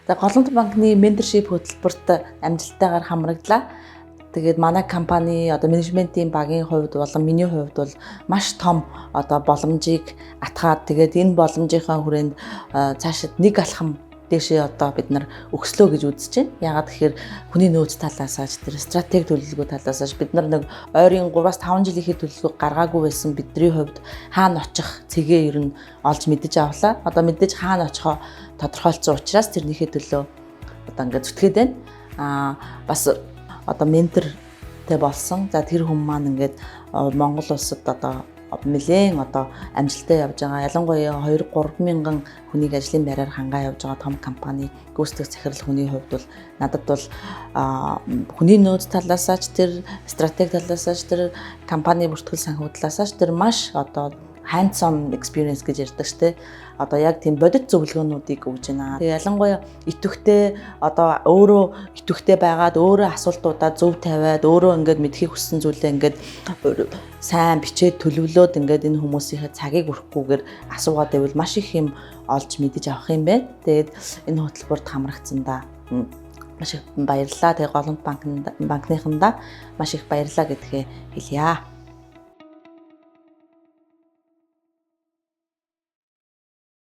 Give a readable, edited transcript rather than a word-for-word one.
За Голомт банкны менторшип хөтөлбөрт амжилттайгаар хамраглаа. Тэгээд манай компани одоо менежментийн багийн хувьд болон миний хувьд бол маш том одоо боломжийг атгаад тэгээд энэ боломжийнхаа хүрээнд цаашид нэг алхам дэшээ одоо бид нар өгслөө гэж үзэж байна. Яагаад гэхээр хүний нөөц талаасаач тэр стратеги төлөвлөгөө талаасаач бид нар нэг ойрын 3-5 жилийн төлөвлөгөө гаргаагүй байсан бидний хувьд хаана очих цэгээ ер нь олж мэдэж авлаа. Одоо мэдээж хаана очихоо тодорхойлцсон учраас тэрнийхээ төлөө одоо ингээд зүтгээд байна. Бас одоо ментортэй болсон. За тэр хүмүүс маань ингээд Монгол улсад одоо нэлээд одоо амжилттай явж байгаа. Ялангуяа 2-3 мянган хүнийг ажлын байраар хангаа явж байгаа том компани гүйцэтгэх захирал хүний хувьд бол надад бол хүний нөөц талаасаач тэр стратеги талаасаач тэр компани бүртгэл санхүү талаасаач тэр маш одоо hands-on experience гэж ярьдаг штэ. Одоо яг тийм бодит зөвлөгөөнүүдийг өгж байна. Тэгээ ялангуяа идэвхтэй одоо өөрөө идэвхтэй байгаад өөрөө асуултуудаа зөв тавиад өөрөө ингээд мэдхийг хүссэн зүйлээ ингээд сайн бичээд төлөвлөөд ингээд энэ хүмүүсийнхээ цагийг өрөхгүйгээр асуугаад байвал маш их юм олж мэдэж авах юм байна. Тэгээд энэ хөтөлбөрт хамрагдсандаа маш их баярлалаа. Тэгээ Голомт банкныхандаа маш их баярлалаа гэдгээ хэлье.